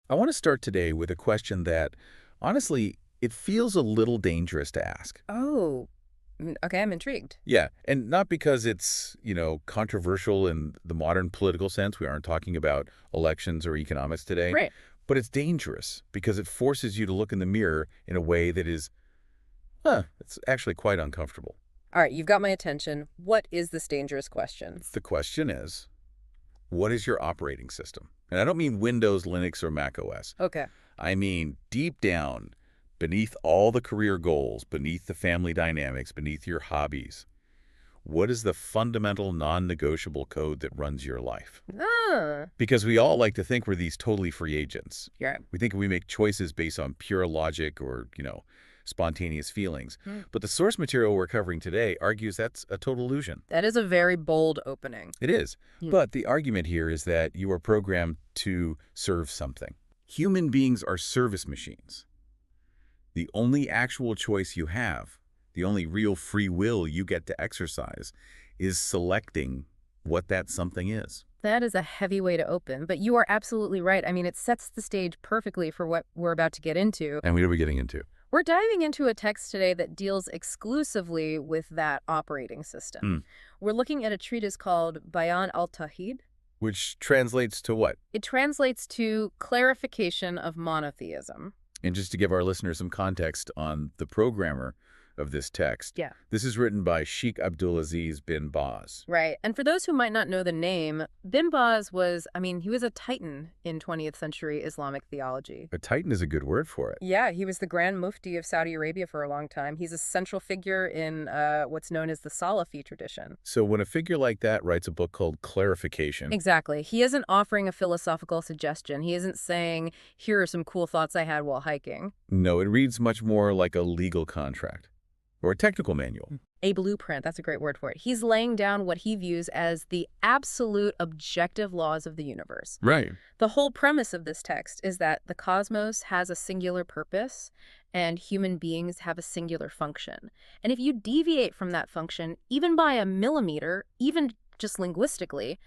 I want to start today with a question that, honestly, it feels a little dangerous to ask. Oh, okay, I'm intrigued. Yeah, and not because it's, controversial in the modern political sense. We aren't talking about elections or economics today. Right. But it's dangerous because it forces you to look in the mirror in a way that is, it's actually quite uncomfortable. All right, you've got my attention. What is this dangerous question? The question is, what is your operating system? And I don't mean Windows, Linux, or Mac OS. Okay. I mean, deep down, beneath all the career goals, beneath the family dynamics, beneath your hobbies, what is the fundamental non-negotiable code that runs your life? Ah, Because we all like to think we're these totally free agents. yeah. We think we make choices based on pure logic or, spontaneous feelings. But the source material we're covering today argues that's a total illusion. That is a very bold opening. It is. Hmm. But the argument here is that you are programmed to serve something. Human beings are service machines. The only actual choice you have, the only real free will you get to exercise, is selecting what that something is. That is a heavy way to open, but you are absolutely right. I mean, it sets the stage perfectly for what we're about to get into. And what are we getting into? We're diving into a text today that deals exclusively with that operating system. We're looking at a treatise called Bayan al-Tawhid. Which translates to what? It translates to clarification of monotheism. And just to give our listeners some context on the programmer of this text, Yeah. this is written by Sheikh Aziz bin Baz. Right. And for those who might not know the name, Bin Baz was, he was a titan in 20th century Islamic theology. A titan is a good word for it. Yeah, he was the Grand Mufti of Saudi Arabia for a long time. He's a central figure in what's known as the Salafi tradition. So when a figure like that writes a book called Clarification, Exactly. He isn't offering a philosophical suggestion. He isn't saying, here are some cool thoughts I had while hiking. no, it reads much more like a legal contract or a technical manual. A blueprint, that's a great word for it. He's laying down what he views as the absolute objective laws of the universe. Right. The whole premise of this text is that the cosmos has a singular purpose and human beings have a singular function. And if you deviate from that function, even by a millimeter, even just linguistically,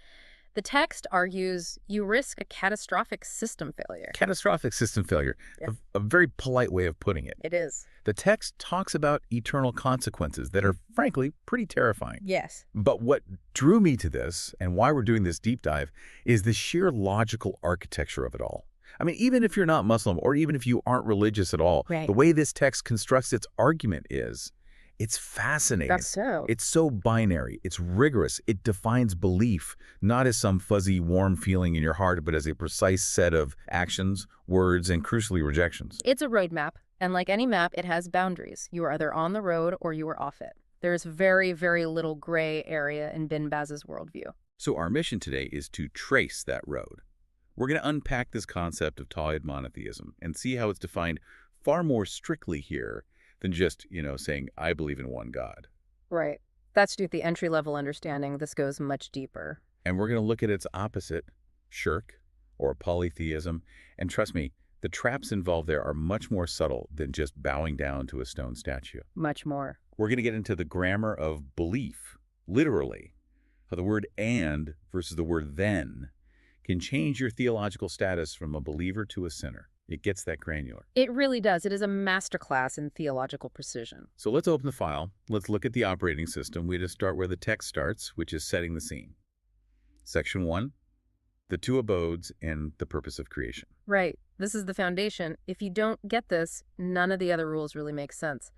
the text argues you risk a catastrophic system failure. Catastrophic system failure, Yeah. a very polite way of putting it. It is. The text talks about eternal consequences that are, frankly, pretty terrifying. Yes. But what drew me to this, and why we're doing this deep dive, is the sheer logical architecture of it all. I mean, even if you're not Muslim, or even if you aren't religious at all, Right. the way this text constructs its argument is, it's fascinating. That's so. It's so binary. It's rigorous. It defines belief, not as some fuzzy, warm feeling in your heart, but as a precise set of actions, words, and crucially, rejections. It's a roadmap, and like any map, it has boundaries. You are either on the road or you are off it. There's very, very little gray area in Bin Baz's worldview. So our mission today is to trace that road. We're going to unpack this concept of Tawhid monotheism and see how it's defined far more strictly here than just, saying, I believe in one God. Right. That's just the entry-level understanding. This goes much deeper. And we're going to look at its opposite, shirk, or polytheism. And trust me, the traps involved there are much more subtle than just bowing down to a stone statue. Much more. We're going to get into the grammar of belief, literally, how the word and versus the word then can change your theological status from a believer to a sinner. It gets that granular. It really does. It is a masterclass in theological precision. So let's open the file. Let's look at the operating system. We just start where the text starts, which is setting the scene. Section 1, the two abodes and the purpose of creation. Right. This is the foundation. If you don't get this, none of the other rules really make sense.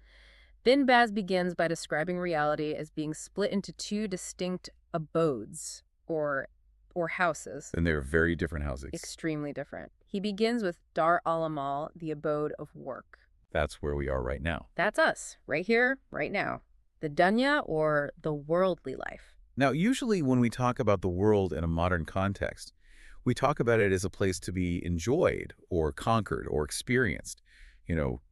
Bin Baz begins by describing reality as being split into two distinct abodes, or houses. And they're very different houses. Extremely different. He begins with Dar al-Amal, the abode of work. That's where we are right now. That's us, right here, right now. The dunya, or the worldly life. Now, usually when we talk about the world in a modern context, we talk about it as a place to be enjoyed or conquered or experienced.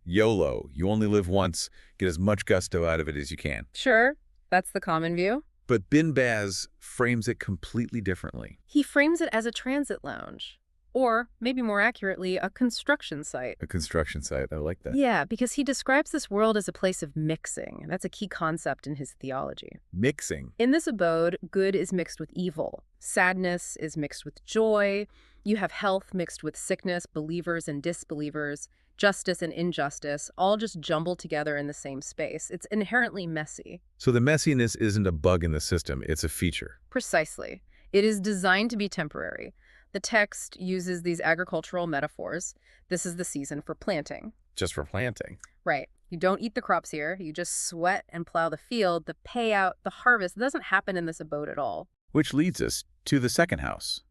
YOLO, you only live once, get as much gusto out of it as you can. Sure, that's the common view. But Bin Baz frames it completely differently. He frames it as a transit lounge. Or, maybe more accurately, a construction site. A construction site. I like that. Yeah, because he describes this world as a place of mixing. That's a key concept in his theology. Mixing. In this abode, good is mixed with evil. Sadness is mixed with joy. You have health mixed with sickness, believers and disbelievers, justice and injustice, all just jumbled together in the same space. It's inherently messy. So the messiness isn't a bug in the system, it's a feature. Precisely. It is designed to be temporary. The text uses these agricultural metaphors. This is the season for planting. Just for planting. Right. You don't eat the crops here. You just sweat and plow the field. The payout, the harvest, doesn't happen in this abode at all. Which leads us to the second house,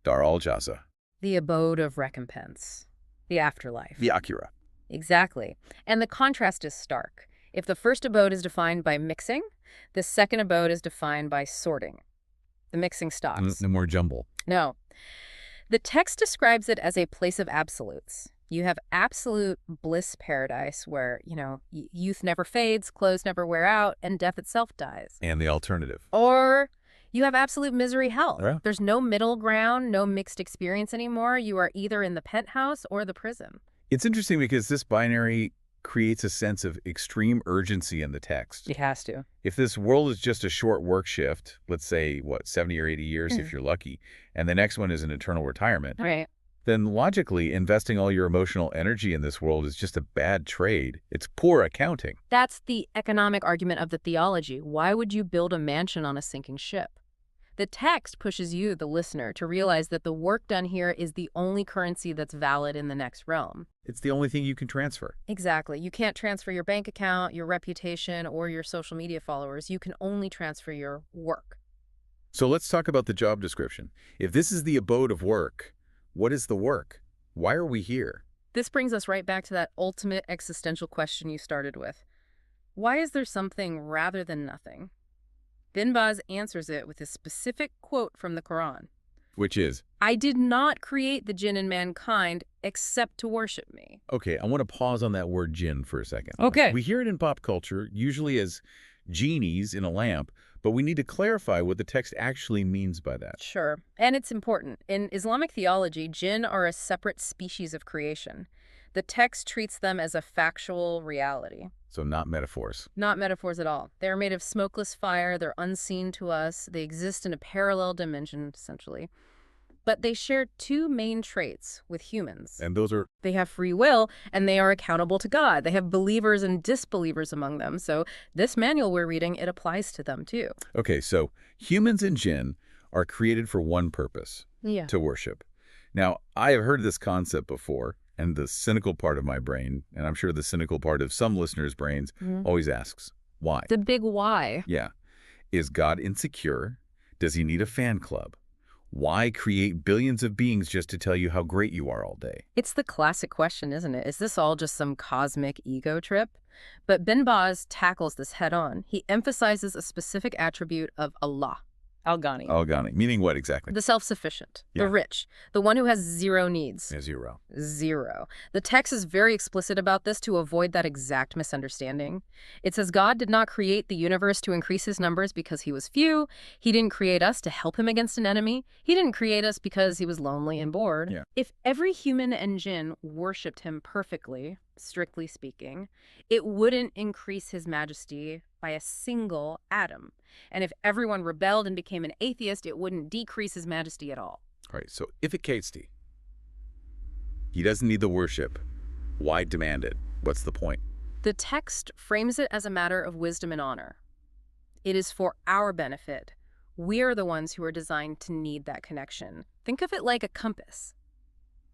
Dar al-Jaza. The abode of recompense. The afterlife. The Akira. Exactly. And the contrast is stark. If the first abode is defined by mixing, the second abode is defined by sorting. The mixing stops. No more jumble. No. The text describes it as a place of absolutes. You have absolute bliss paradise where, youth never fades, clothes never wear out, and death itself dies. And the alternative. Or you have absolute misery hell. Yeah. There's no middle ground, no mixed experience anymore. You are either in the penthouse or the prison. It's interesting because this binary creates a sense of extreme urgency in the text. It has to. If this world is just a short work shift, let's say, 70 or 80 years if you're lucky, and the next one is an eternal retirement, Right. then logically investing all your emotional energy in this world is just a bad trade. It's poor accounting. That's the economic argument of the theology. Why would you build a mansion on a sinking ship? The text pushes you, the listener, to realize that the work done here is the only currency that's valid in the next realm. It's the only thing you can transfer. Exactly. You can't transfer your bank account, your reputation, or your social media followers. You can only transfer your work. So let's talk about the job description. If this is the abode of work, what is the work? Why are we here? This brings us right back to that ultimate existential question you started with. Why is there something rather than nothing? Bin Baz answers it with a specific quote from the Quran. Which is? I did not create the jinn and mankind except to worship me. Okay, I want to pause on that word jinn for a second. Okay. We hear it in pop culture, usually as genies in a lamp, but we need to clarify what the text actually means by that. Sure. And it's important. In Islamic theology, jinn are a separate species of creation. The text treats them as a factual reality. So not metaphors. Not metaphors at all. They're made of smokeless fire. They're unseen to us. They exist in a parallel dimension, essentially. But they share two main traits with humans. And those are? They have free will, and they are accountable to God. They have believers and disbelievers among them. So this manual we're reading, it applies to them too. Okay, so humans and jinn are created for one purpose. Yeah. To worship. Now, I have heard this concept before, and the cynical part of my brain, and I'm sure the cynical part of some listeners' brains, always asks, why? The big why. Yeah. Is God insecure? Does he need a fan club? Why create billions of beings just to tell you how great you are all day? It's the classic question, isn't it? Is this all just some cosmic ego trip? But Bin Baz tackles this head on. He emphasizes a specific attribute of Allah, Al-Ghani. Al-Ghani, meaning what exactly? The self-sufficient, Yeah. the rich, the one who has zero needs. Yeah, zero. Zero. The text is very explicit about this to avoid that exact misunderstanding. It says God did not create the universe to increase his numbers because he was few. He didn't create us to help him against an enemy. He didn't create us because he was lonely and bored. Yeah. If every human and jinn worshipped him perfectly, strictly speaking, it wouldn't increase his majesty by a single atom. And if everyone rebelled and became an atheist, it wouldn't decrease his majesty at all. All right, so if it Catesty, he doesn't need the worship, why demand it? What's the point? The text frames it as a matter of wisdom and honor. It is for our benefit. We are the ones who are designed to need that connection. Think of it like a compass.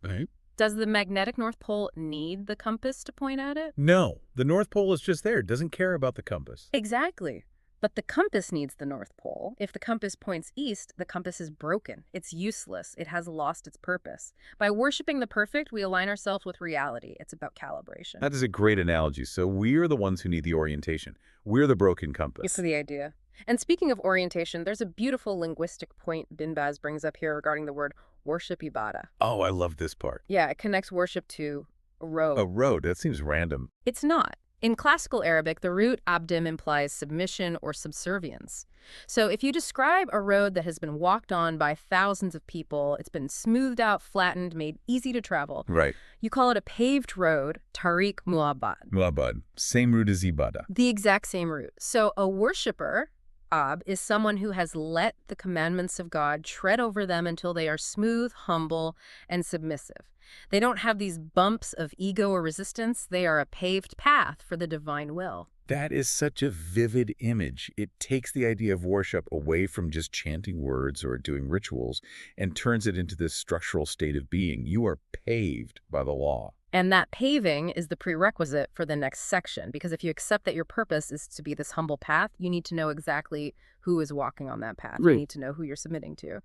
Right. Does the magnetic North Pole need the compass to point at it? No, the North Pole is just there. It doesn't care about the compass. Exactly. But the compass needs the North Pole. If the compass points east, the compass is broken. It's useless. It has lost its purpose. By worshiping the perfect, we align ourselves with reality. It's about calibration. That is a great analogy. So we're the ones who need the orientation. We're the broken compass. It's the idea. And speaking of orientation, there's a beautiful linguistic point Bin Baz brings up here regarding the word worship ibadah. Oh, I love this part. Yeah, it connects worship to a road. A road. That seems random. It's not. In classical Arabic, the root abdim implies submission or subservience. So if you describe a road that has been walked on by thousands of people, it's been smoothed out, flattened, made easy to travel, Right. you call it a paved road, tariq mu'abbad. Mu'abbad. Same root as ibadah. The exact same root. So a worshiper, ab, is someone who has let the commandments of God tread over them until they are smooth, humble, and submissive. They don't have these bumps of ego or resistance. They are a paved path for the divine will. That is such a vivid image. It takes the idea of worship away from just chanting words or doing rituals and turns it into this structural state of being. You are paved by the law. And that paving is the prerequisite for the next section, because if you accept that your purpose is to be this humble path, you need to know exactly who is walking on that path. Right. You need to know who you're submitting to.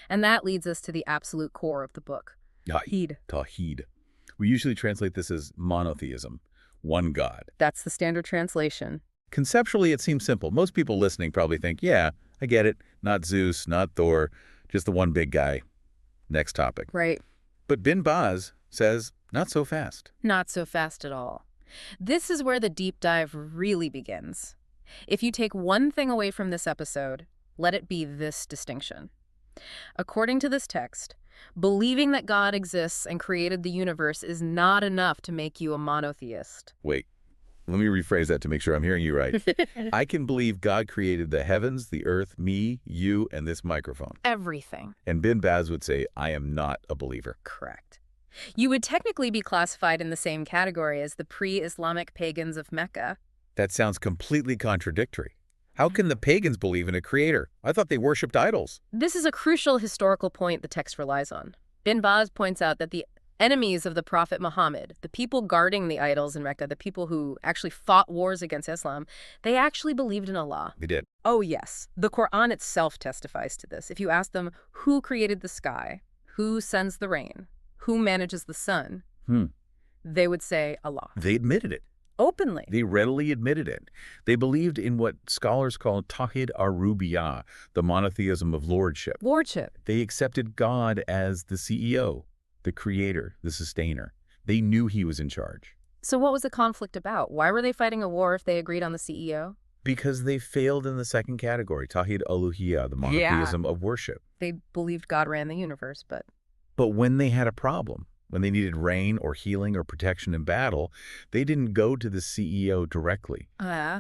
And that leads us to the absolute core of the book. Tawhid. Tawhid. We usually translate this as monotheism, one God. That's the standard translation. Conceptually, it seems simple. Most people listening probably think, yeah, I get it. Not Zeus, not Thor, just the one big guy. Next topic. Right. But Bin Baz says, not so fast. Not so fast at all. This is where the deep dive really begins. If you take one thing away from this episode, let it be this distinction. According to this text, believing that God exists and created the universe is not enough to make you a monotheist. Wait, let me rephrase that to make sure I'm hearing you right. I can believe God created the heavens, the earth, me, you, and this microphone. Everything. And Bin Baz would say, I am not a believer. Correct. You would technically be classified in the same category as the pre-Islamic pagans of Mecca. That sounds completely contradictory. How can the pagans believe in a creator? I thought they worshipped idols. This is a crucial historical point the text relies on. Bin Baz points out that the enemies of the Prophet Muhammad, the people guarding the idols in Mecca, the people who actually fought wars against Islam, they actually believed in Allah. They did. Oh, yes. The Quran itself testifies to this. If you ask them, who created the sky? Who sends the rain? Who manages the sun? They would say Allah. They admitted it. Openly. They readily admitted it. They believed in what scholars call Tawhid ar-Rububiyyah, the monotheism of lordship. Lordship. They accepted God as the CEO, the creator, the sustainer. They knew he was in charge. So what was the conflict about? Why were they fighting a war if they agreed on the CEO? Because they failed in the second category, Tawhid uluhiyyah, the monotheism of worship. They believed God ran the universe, but when they had a problem, when they needed rain or healing or protection in battle, they didn't go to the CEO directly.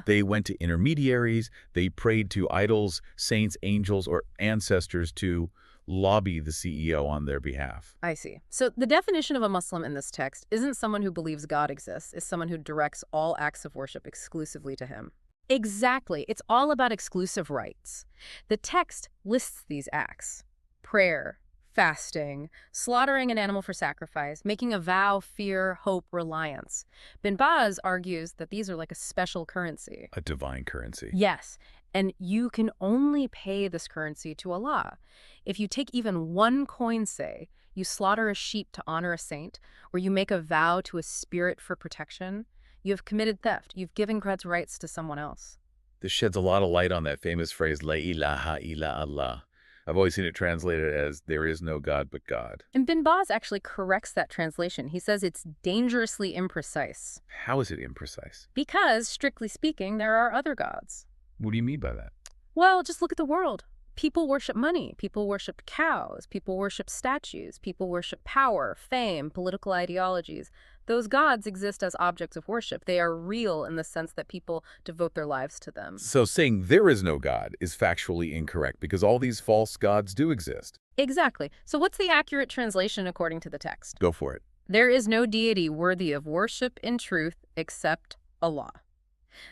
They went to intermediaries. They prayed to idols, saints, angels, or ancestors to lobby the CEO on their behalf. I see. So the definition of a Muslim in this text isn't someone who believes God exists. It's someone who directs all acts of worship exclusively to him. Exactly. It's all about exclusive rights. The text lists these acts: prayer, fasting, slaughtering an animal for sacrifice, making a vow, fear, hope, reliance. Bin Baz argues that these are like a special currency. A divine currency. Yes, and you can only pay this currency to Allah. If you take even one coin, say, you slaughter a sheep to honor a saint, or you make a vow to a spirit for protection, you have committed theft. You've given God's rights to someone else. This sheds a lot of light on that famous phrase, La ilaha illa Allah. I've always seen it translated as, there is no God but God. And Bin Baz actually corrects that translation. He says it's dangerously imprecise. How is it imprecise? Because, strictly speaking, there are other gods. What do you mean by that? Well, just look at the world. People worship money. People worship cows. People worship statues. People worship power, fame, political ideologies. Those gods exist as objects of worship. They are real in the sense that people devote their lives to them. So saying there is no God is factually incorrect because all these false gods do exist. Exactly. So what's the accurate translation according to the text? Go for it. There is no deity worthy of worship in truth except Allah.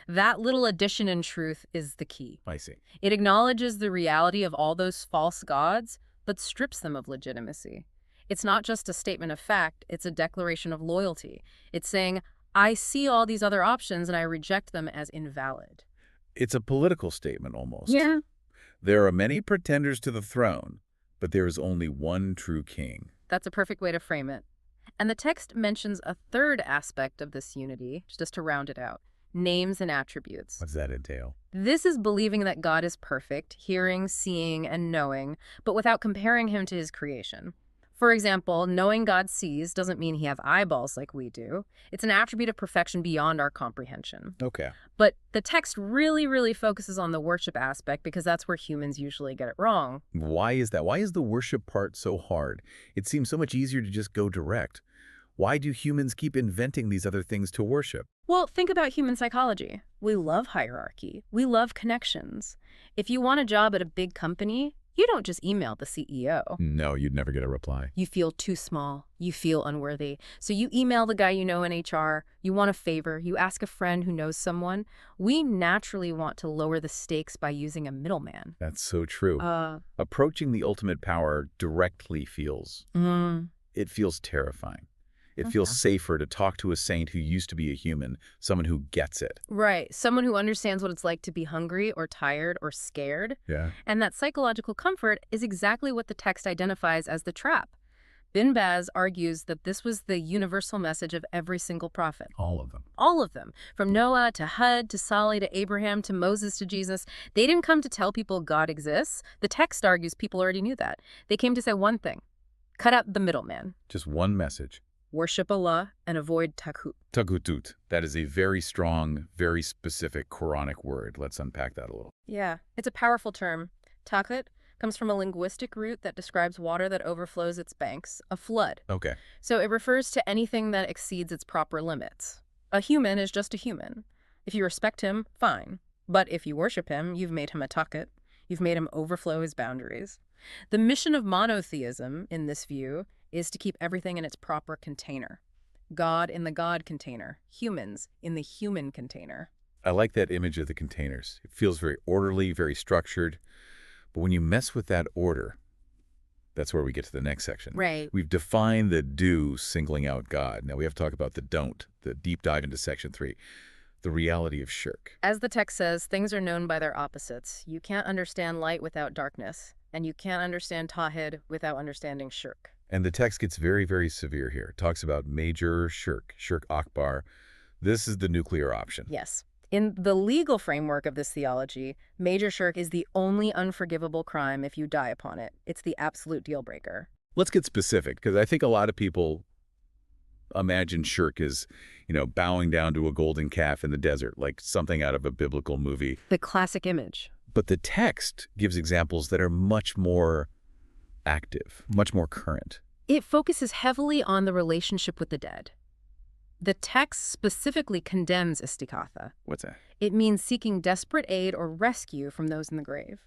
That little addition in truth is the key. I see. It acknowledges the reality of all those false gods, but strips them of legitimacy. It's not just a statement of fact, it's a declaration of loyalty. It's saying, I see all these other options and I reject them as invalid. It's a political statement almost. Yeah. There are many pretenders to the throne, but there is only one true king. That's a perfect way to frame it. And the text mentions a third aspect of this unity, just to round it out: names and attributes. What does that entail? This is believing that God is perfect, hearing, seeing, and knowing, but without comparing him to his creation. For example, knowing God sees doesn't mean he has eyeballs like we do. It's an attribute of perfection beyond our comprehension. Okay. But the text really focuses on the worship aspect because that's where humans usually get it wrong. Why is that? Why is the worship part so hard? It seems so much easier to just go direct. Why do humans keep inventing these other things to worship? Well, think about human psychology. We love hierarchy. We love connections. If you want a job at a big company, you don't just email the CEO. No, you'd never get a reply. You feel too small. You feel unworthy. So you email the guy you know in HR. You want a favor. You ask a friend who knows someone. We naturally want to lower the stakes by using a middleman. That's so true. Approaching the ultimate power directly feels... It feels terrifying. It feels safer to talk to a saint who used to be a human, someone who gets it. Right. Someone who understands what it's like to be hungry or tired or scared. Yeah. And that psychological comfort is exactly what the text identifies as the trap. Bin Baz argues that this was the universal message of every single prophet. All of them. All of them. From Noah to Hud to Salih to Abraham to Moses to Jesus. They didn't come to tell people God exists. The text argues people already knew that. They came to say one thing. Cut out the middleman. Just one message. Worship Allah and avoid taghut. Taghut. That is a very strong, very specific Quranic word. Let's unpack that a little. Yeah, it's a powerful term. Taghut comes from a linguistic root that describes water that overflows its banks, a flood. Okay. So it refers to anything that exceeds its proper limits. A human is just a human. If you respect him, fine. But if you worship him, you've made him a taghut. You've made him overflow his boundaries. The mission of monotheism, in this view, is to keep everything in its proper container. God in the God container, humans in the human container. I like that image of the containers. It feels very orderly, very structured. But when you mess with that order, that's where we get to the next section. Right. We've defined the do, singling out God. Now we have to talk about the don't, the deep dive into section 3, the reality of shirk. As the text says, things are known by their opposites. You can't understand light without darkness, and you can't understand Tawhid without understanding shirk. And the text gets very severe here. It talks about major shirk, shirk akbar. This is the nuclear option. Yes. In the legal framework of this theology, major shirk is the only unforgivable crime if you die upon it. It's the absolute deal breaker. Let's get specific, because I think a lot of people imagine shirk as, bowing down to a golden calf in the desert, like something out of a biblical movie. The classic image. But the text gives examples that are much more active, much more current. It focuses heavily on the relationship with the dead. The text specifically condemns istighatha. What's that? It means seeking desperate aid or rescue from those in the grave.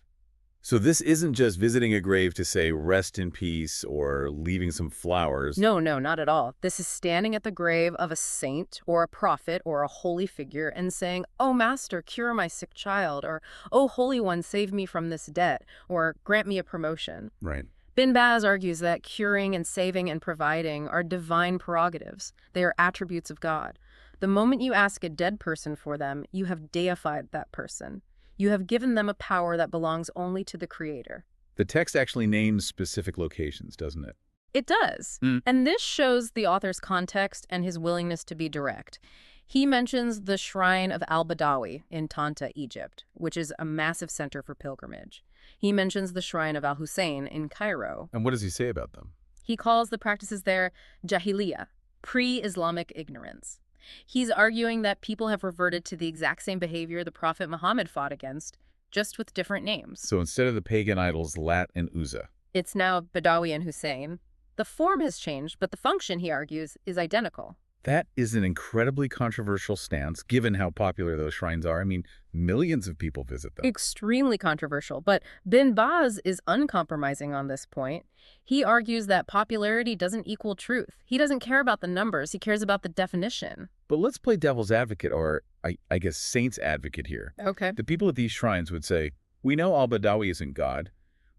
So this isn't just visiting a grave to say rest in peace or leaving some flowers. No, not at all. This is standing at the grave of a saint or a prophet or a holy figure and saying, "Oh, Master, cure my sick child," or "Oh, Holy One, save me from this debt," or "Grant me a promotion." Right. Bin Baz argues that curing and saving and providing are divine prerogatives. They are attributes of God. The moment you ask a dead person for them, you have deified that person. You have given them a power that belongs only to the Creator. The text actually names specific locations, doesn't it? It does. And this shows the author's context and his willingness to be direct. He mentions the shrine of al-Badawi in Tanta, Egypt, which is a massive center for pilgrimage. He mentions the shrine of al-Hussein in Cairo. And what does he say about them? He calls the practices there jahiliyyah, pre-Islamic ignorance. He's arguing that people have reverted to the exact same behavior the Prophet Muhammad fought against, just with different names. So instead of the pagan idols Lat and Uzza, it's now Badawi and Hussein. The form has changed, but the function, he argues, is identical. that is an incredibly controversial stance, given how popular those shrines are. I mean, millions of people visit them. Extremely controversial, but Bin Baz is uncompromising on this point. He argues that popularity doesn't equal truth. He doesn't care about the numbers, he cares about the definition. But let's play devil's advocate, or I guess saint's advocate here. Okay. The people at these shrines would say, we know al-Badawi isn't God.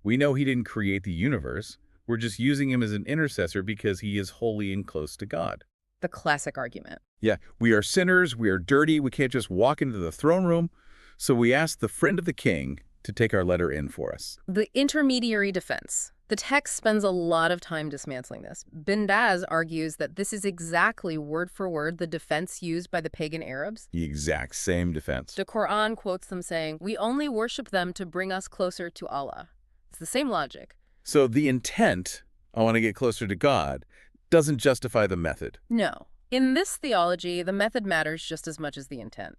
We know he didn't create the universe. We're just using him as an intercessor because he is holy and close to God. The classic argument. Yeah, we are sinners, we are dirty, we can't just walk into the throne room. So we ask the friend of the king to take our letter in for us. The intermediary defense. The text spends a lot of time dismantling this. Bin Baz argues that this is exactly word for word the defense used by the pagan Arabs. The exact same defense. The Quran quotes them saying, "We only worship them to bring us closer to Allah." It's the same logic. So the intent I want to get closer to God, doesn't justify the method. No. In this theology, the method matters just as much as the intent.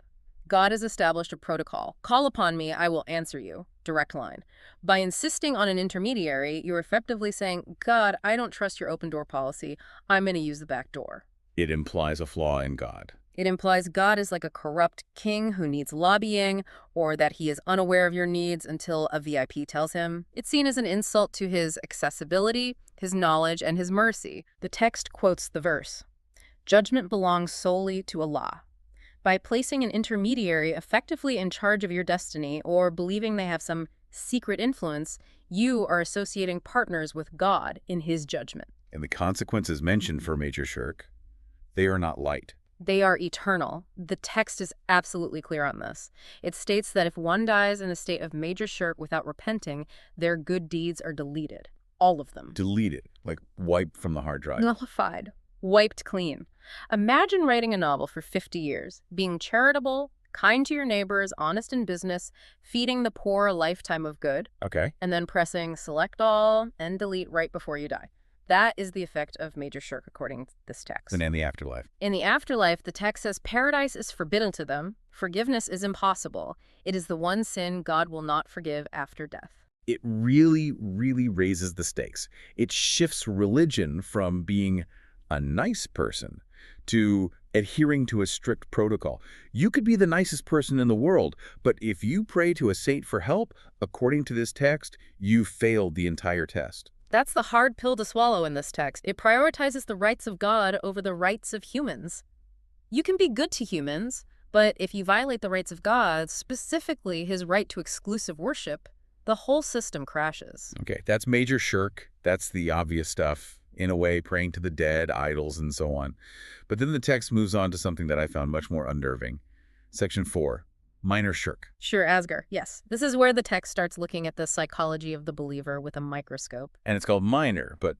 God has established a protocol. Call upon me, I will answer you. Direct line. By insisting on an intermediary, you're effectively saying, God, I don't trust your open door policy. I'm going to use the back door. It implies a flaw in God. It implies God is like a corrupt king who needs lobbying, or that he is unaware of your needs until a VIP tells him. It's seen as an insult to his accessibility, his knowledge, and his mercy. The text quotes the verse, "Judgment belongs solely to Allah." By placing an intermediary effectively in charge of your destiny or believing they have some secret influence, you are associating partners with God in his judgment. And the consequences mentioned for major shirk, they are not light. They are eternal. The text is absolutely clear on this. It states that if one dies in a state of major shirk without repenting, their good deeds are deleted. All of them. Deleted, like wiped from the hard drive. Nullified. Wiped clean. Imagine writing a novel for 50 years, being charitable, kind to your neighbors, honest in business, feeding the poor a lifetime of good, Okay. and then pressing select all and delete right before you die. That is the effect of major shirk according to this text. And in the afterlife. In the afterlife, the text says paradise is forbidden to them. Forgiveness is impossible. It is the one sin God will not forgive after death. It really, really raises the stakes. It shifts religion from being a nice person to adhering to a strict protocol. You could be the nicest person in the world, but if you pray to a saint for help, according to this text, you failed the entire test. That's the hard pill to swallow in this text. It prioritizes the rights of God over the rights of humans. You can be good to humans, but if you violate the rights of God, specifically his right to exclusive worship, the whole system crashes. Okay, that's major shirk. That's the obvious stuff. In a way, praying to the dead, idols, and so on. But then the text moves on to something that I found much more unnerving. Section 4, minor shirk. Sure, Asgar, yes. This is where the text starts looking at the psychology of the believer with a microscope. And it's called minor, but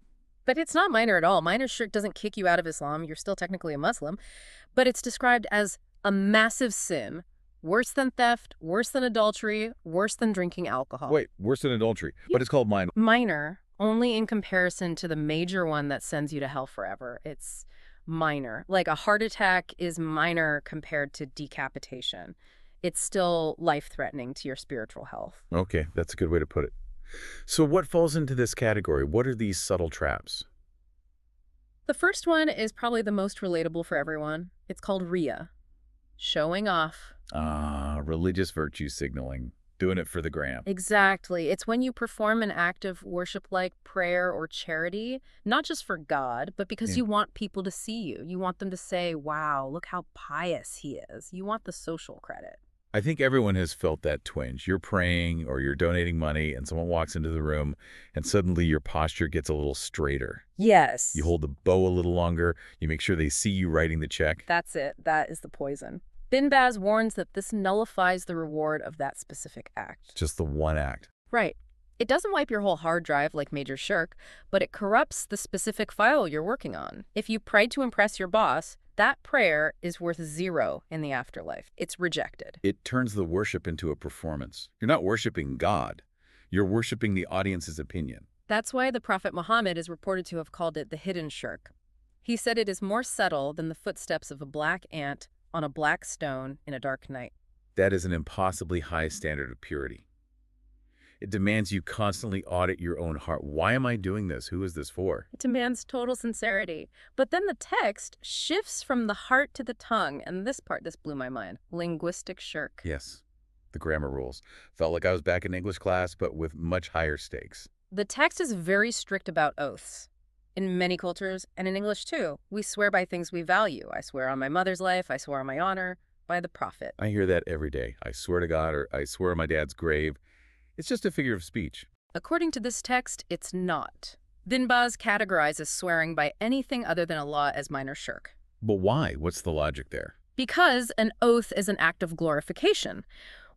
it's not minor at all. Minor shirk doesn't kick you out of Islam. You're still technically a Muslim. But it's described as a massive sin, worse than theft, worse than adultery, worse than drinking alcohol. wait, worse than adultery. But it's called minor. Minor, only in comparison to the major one that sends you to hell forever. It's minor. Like a heart attack is minor compared to decapitation. It's still life-threatening to your spiritual health. Okay, that's a good way to put it. So what falls into this category? What are these subtle traps? The first one is probably the most relatable for everyone. It's called Riyah, showing off. Religious virtue signaling. Doing it for the gram. Exactly. It's when you perform an act of worship like prayer or charity, not just for God, but because you want people to see you. You want them to say, wow, look how pious he is. You want the social credit. I think everyone has felt that twinge. You're praying or you're donating money and someone walks into the room and suddenly your posture gets a little straighter. Yes. You hold the bow a little longer. You make sure they see you writing the check. That's it. That is the poison. Bin Baz warns that this nullifies the reward of that specific act. Just the one act. Right. It doesn't wipe your whole hard drive like major shirk, but it corrupts the specific file you're working on. If you prayed to impress your boss, that prayer is worth 0 in the afterlife. It's rejected. It turns the worship into a performance. You're not worshiping God. You're worshiping the audience's opinion. That's why the Prophet Muhammad is reported to have called it the hidden shirk. He said it is more subtle than the footsteps of a black ant on a black stone in a dark night. That is an impossibly high standard of purity. It demands you constantly audit your own heart. Why am I doing this? Who is this for? It demands total sincerity. But then the text shifts from the heart to the tongue, and this blew my mind. Linguistic shirk. Yes, the grammar rules. Felt like I was back in English class, but with much higher stakes. The text is very strict about oaths. In many cultures, and in English too, we swear by things we value. I swear on my mother's life, I swear on my honor, by the Prophet. I hear that every day. I swear to God, or I swear on my dad's grave. It's just a figure of speech. According to this text, it's not. Bin Baz categorizes swearing by anything other than Allah as minor shirk. But why? What's the logic there? Because an oath is an act of glorification.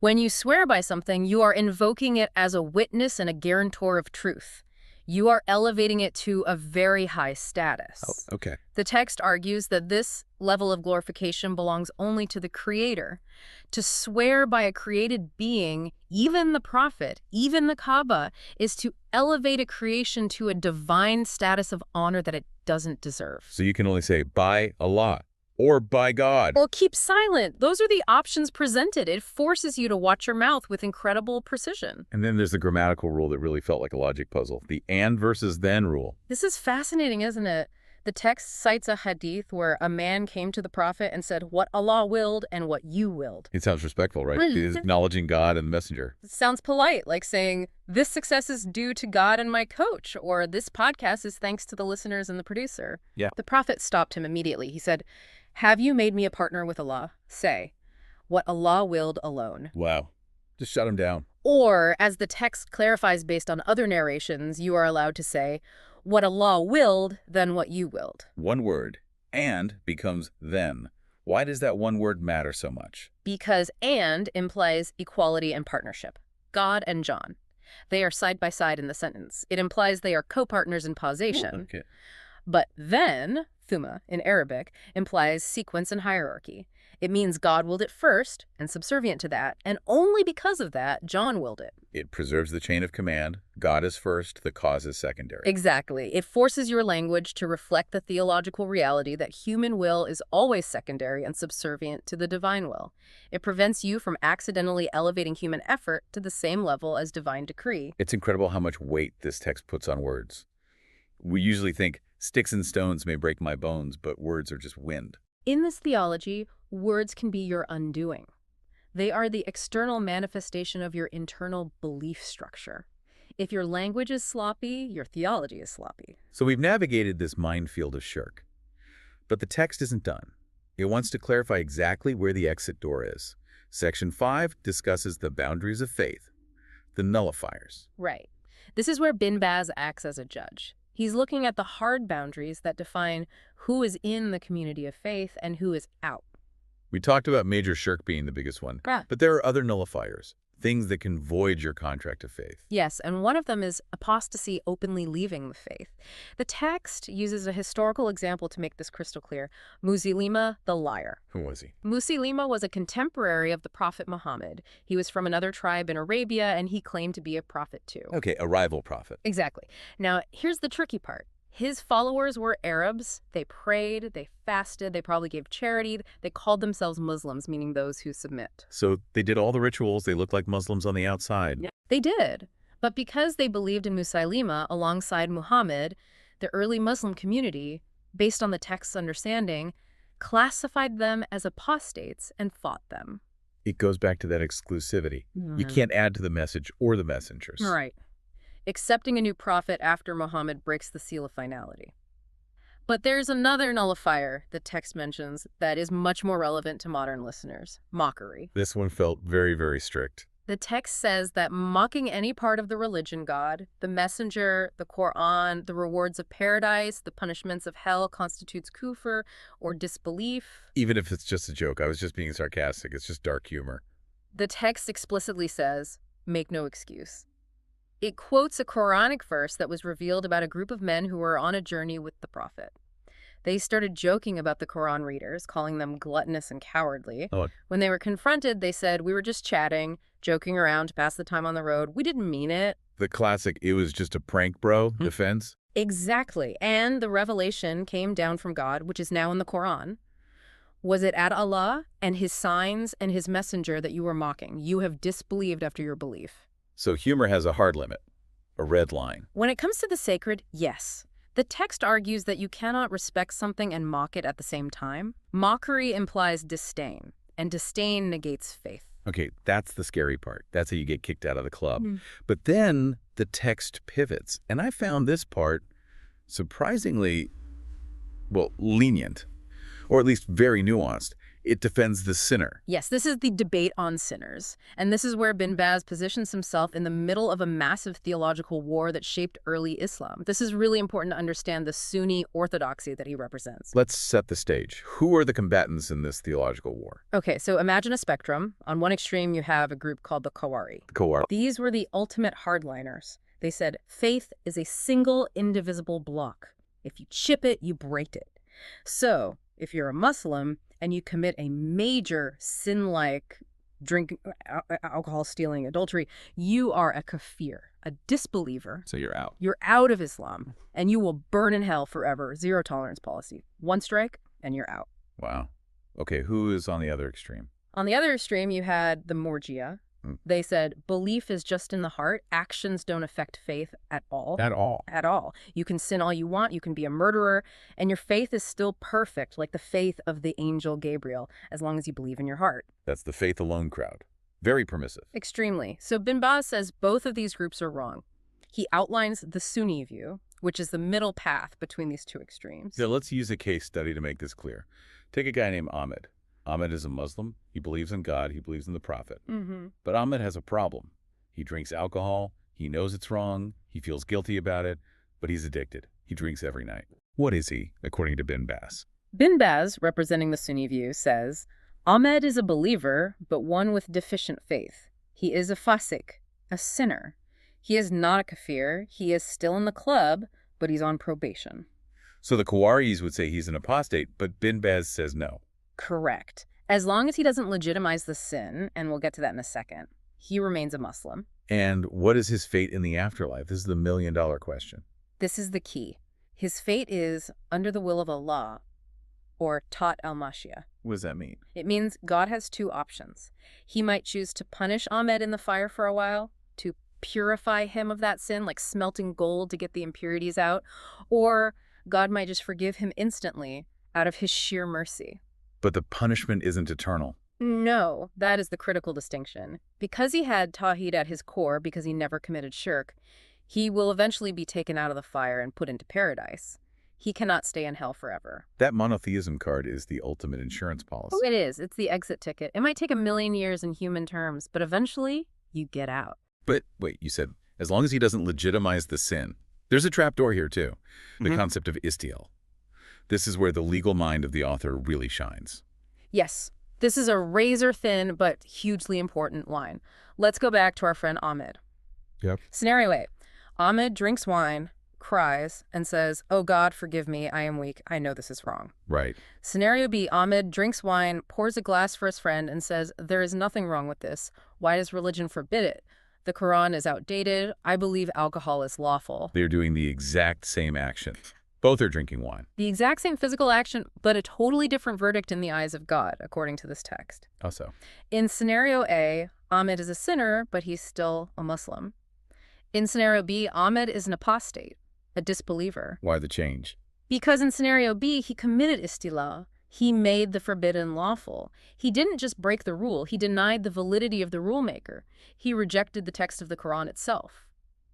When you swear by something, you are invoking it as a witness and a guarantor of truth. You are elevating it to a very high status. Oh, okay. The text argues that this level of glorification belongs only to the Creator. To swear by a created being, even the prophet, even the Kaaba, is to elevate a creation to a divine status of honor that it doesn't deserve. So you can only say, by Allah, or by God. Or keep silent. Those are the options presented. It forces you to watch your mouth with incredible precision. And then there's the grammatical rule that really felt like a logic puzzle, the and versus then rule. This is fascinating, isn't it? The text cites a hadith where a man came to the prophet and said, what Allah willed and what you willed. It sounds respectful, right? He's acknowledging God and the messenger. It sounds polite, like saying, this success is due to God and my coach, or this podcast is thanks to the listeners and the producer. Yeah. The prophet stopped him immediately. He said, have you made me a partner with Allah? Say, what Allah willed alone. Wow. Just shut him down. Or, as the text clarifies based on other narrations, you are allowed to say, what Allah willed, then what you willed. One word, and, becomes then. Why does that one word matter so much? Because and implies equality and partnership. God and John. They are side by side in the sentence. It implies they are co-partners in causation. Ooh, okay. But then, thumma, in Arabic, implies sequence and hierarchy. It means God willed it first, and subservient to that, and only because of that, John willed it. It preserves the chain of command. God is first, the cause is secondary. Exactly. It forces your language to reflect the theological reality that human will is always secondary and subservient to the divine will. It prevents you from accidentally elevating human effort to the same level as divine decree. It's incredible how much weight this text puts on words. We usually think, sticks and stones may break my bones, but words are just wind. In this theology, words can be your undoing. They are the external manifestation of your internal belief structure. If your language is sloppy, your theology is sloppy. So we've navigated this minefield of shirk. But the text isn't done. It wants to clarify exactly where the exit door is. Section 5 discusses the boundaries of faith, the nullifiers. Right. This is where Bin Baz acts as a judge. He's looking at the hard boundaries that define who is in the community of faith and who is out. We talked about major shirk being the biggest one, Yeah. but there are other nullifiers, things that can void your contract of faith. Yes, and one of them is apostasy, openly leaving the faith. The text uses a historical example to make this crystal clear. Musaylima the liar. Who was he? Musaylima was a contemporary of the Prophet Muhammad. He was from another tribe in Arabia, and he claimed to be a prophet too. Okay, a rival prophet. Exactly. Now, here's the tricky part. His followers were Arabs. They prayed, they fasted, they probably gave charity. They called themselves Muslims, meaning those who submit. So they did all the rituals. They looked like Muslims on the outside. Yeah. They did. But because they believed in Musaylima alongside Muhammad, the early Muslim community, based on the text's understanding, classified them as apostates and fought them. It goes back to that exclusivity. You can't add to the message or the messengers. Right. Accepting a new prophet after Muhammad breaks the seal of finality. But there's another nullifier the text mentions that is much more relevant to modern listeners: mockery. This one felt very, very strict. The text says that mocking any part of the religion God, the messenger, the Quran, the rewards of paradise, the punishments of hell constitutes kufr or disbelief. Even if it's just a joke, I was just being sarcastic. It's just dark humor. The text explicitly says, make no excuse. It quotes a Quranic verse that was revealed about a group of men who were on a journey with the prophet. They started joking about the Quran readers, calling them gluttonous and cowardly. Oh. When they were confronted, they said, we were just chatting, joking around to pass the time on the road. We didn't mean it. The classic, it was just a prank, bro, defense. Exactly. And the revelation came down from God, which is now in the Quran. Was it at Allah and his signs and his messenger that you were mocking? You have disbelieved after your belief. So humor has a hard limit, a red line. When it comes to the sacred, yes. The text argues that you cannot respect something and mock it at the same time. Mockery implies disdain, and disdain negates faith. Okay, that's the scary part. That's how you get kicked out of the club. But then the text pivots, and I found this part surprisingly, well, lenient, or at least very nuanced. It defends the sinner. Yes, this is the debate on sinners. And this is where Bin Baz positions himself in the middle of a massive theological war that shaped early Islam. This is really important to understand the Sunni orthodoxy that he represents. Let's set the stage. Who are the combatants in this theological war? Okay, so imagine a spectrum. On one extreme, you have a group called the Khawari. The Kowar. These were the ultimate hardliners. They said, faith is a single indivisible block. If you chip it, you break it. So, if you're a Muslim and you commit a major sin like drink, alcohol, stealing, adultery, you are a kafir, a disbeliever. So you're out. You're out of Islam, and you will burn in hell forever. Zero tolerance policy. One strike, and you're out. Wow. Okay, who is on the other extreme? On the other extreme, you had the Murji'ah. They said, belief is just in the heart. Actions don't affect faith at all. At all. At all. You can sin all you want. You can be a murderer. And your faith is still perfect, like the faith of the angel Gabriel, as long as you believe in your heart. That's the faith alone crowd. Very permissive. Extremely. So Bin Baz says both of these groups are wrong. He outlines the Sunni view, which is the middle path between these two extremes. So let's use a case study to make this clear. Take a guy named Ahmed. Ahmed is a Muslim. He believes in God. He believes in the Prophet. But Ahmed has a problem. He drinks alcohol. He knows it's wrong. He feels guilty about it, but he's addicted. He drinks every night. What is he, according to Bin Baz? Bin Baz, representing the Sunni view, says, Ahmed is a believer, but one with deficient faith. He is a fasik, a sinner. He is not a kafir. He is still in the club, but he's on probation. So the Qawaris would say he's an apostate, but Bin Baz says no. Correct. As long as he doesn't legitimize the sin, and we'll get to that in a second, he remains a Muslim. And what is his fate in the afterlife? This is the million-dollar question. This is the key. His fate is under the will of Allah, or Ta'at al-Mashiach. What does that mean? It means God has two options. He might choose to punish Ahmed in the fire for a while, to purify him of that sin, like smelting gold to get the impurities out, or God might just forgive him instantly out of his sheer mercy. But the punishment isn't eternal. No, that is the critical distinction. Because he had Tawhid at his core, because he never committed shirk, he will eventually be taken out of the fire and put into paradise. He cannot stay in hell forever. That monotheism card is the ultimate insurance policy. Oh, it is. It's the exit ticket. It might take 1,000,000 years in human terms, but eventually you get out. But wait, you said as long as he doesn't legitimize the sin. There's a trapdoor here too. The concept of istial. This is where the legal mind of the author really shines. Yes, this is a razor-thin but hugely important line. Let's go back to our friend Ahmed. Yep. Scenario A. Ahmed drinks wine, cries, and says, "Oh God, forgive me, I am weak. I know this is wrong." Right. Scenario B. Ahmed drinks wine, pours a glass for his friend, and says, "There is nothing wrong with this. Why does religion forbid it? The Quran is outdated. I believe alcohol is lawful." They're doing the exact same action. Both are drinking wine. The exact same physical action, but a totally different verdict in the eyes of God, according to this text. Also. In scenario A, Ahmed is a sinner, but he's still a Muslim. In scenario B, Ahmed is an apostate, a disbeliever. Why the change? Because in scenario B, he committed istila. He made the forbidden lawful. He didn't just break the rule, he denied the validity of the rule maker. He rejected the text of the Quran itself.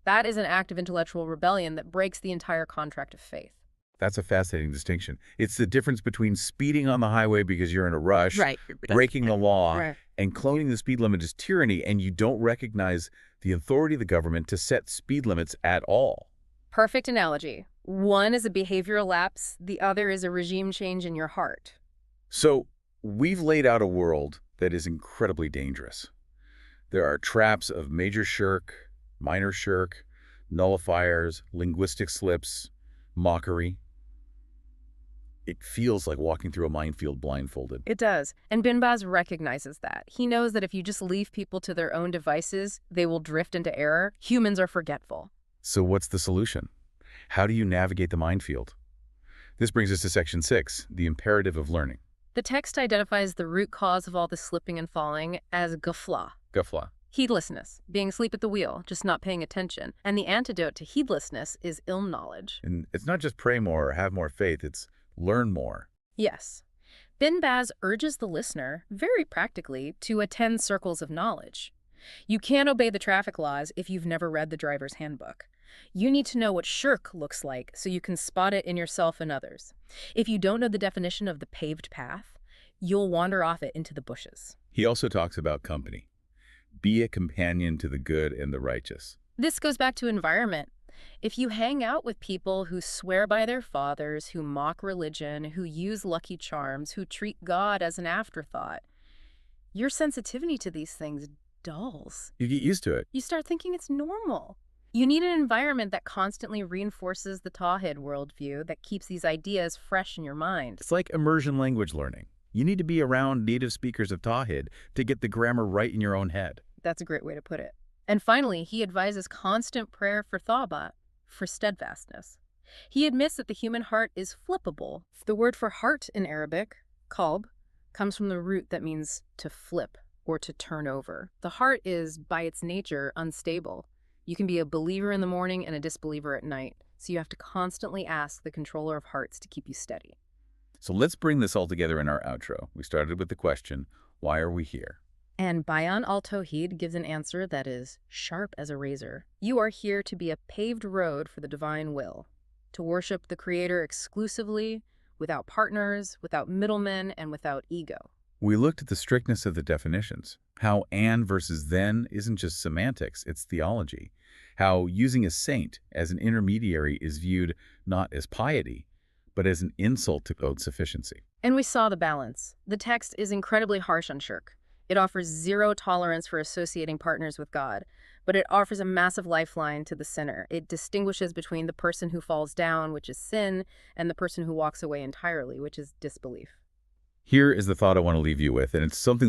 That is an act of intellectual rebellion that breaks the entire contract of faith. That's a fascinating distinction. It's the difference between speeding on the highway because you're in a rush, Right. breaking the law, Right. and cloning the speed limit is tyranny, and you don't recognize the authority of the government to set speed limits at all. Perfect analogy. One is a behavioral lapse, the other is a regime change in your heart. So we've laid out a world that is incredibly dangerous. There are traps of major shirk, minor shirk, nullifiers, linguistic slips, mockery. It feels like walking through a minefield blindfolded. It does. And Bin Baz recognizes that. He knows that if you just leave people to their own devices, they will drift into error. Humans are forgetful. So what's the solution? How do you navigate the minefield? This brings us to section 6, the imperative of learning. The text identifies the root cause of all the slipping and falling as ghafla, Ghafla. heedlessness, being asleep at the wheel, just not paying attention. And the antidote to heedlessness is ill knowledge. And it's not just pray more or have more faith, it's learn more. Yes. Bin Baz urges the listener, very practically, to attend circles of knowledge. You can't obey the traffic laws if you've never read the driver's handbook. You need to know what shirk looks like so you can spot it in yourself and others. If you don't know the definition of the paved path, you'll wander off it into the bushes. He also talks about company. Be a companion to the good and the righteous. This goes back to environment. If you hang out with people who swear by their fathers, who mock religion, who use lucky charms, who treat God as an afterthought, your sensitivity to these things dulls. You get used to it. You start thinking it's normal. You need an environment that constantly reinforces the Tawhid worldview that keeps these ideas fresh in your mind. It's like immersion language learning. You need to be around native speakers of Tawhid to get the grammar right in your own head. That's a great way to put it. And finally, he advises constant prayer for thabat, for steadfastness. He admits that the human heart is flippable. The word for heart in Arabic, qalb, comes from the root that means to flip or to turn over. The heart is, by its nature, unstable. You can be a believer in the morning and a disbeliever at night, so you have to constantly ask the controller of hearts to keep you steady. So let's bring this all together in our outro. We started with the question, why are we here? And Bayan al-Tawhid gives an answer that is sharp as a razor. You are here to be a paved road for the divine will, to worship the Creator exclusively, without partners, without middlemen, and without ego. We looked at the strictness of the definitions, how and versus then isn't just semantics, it's theology, how using a saint as an intermediary is viewed not as piety, but as an insult to God's sufficiency. And we saw the balance. The text is incredibly harsh on shirk. It offers zero tolerance for associating partners with God, but it offers a massive lifeline to the sinner. It distinguishes between the person who falls down, which is sin, and the person who walks away entirely, which is disbelief. Here is the thought I want to leave you with, and it's something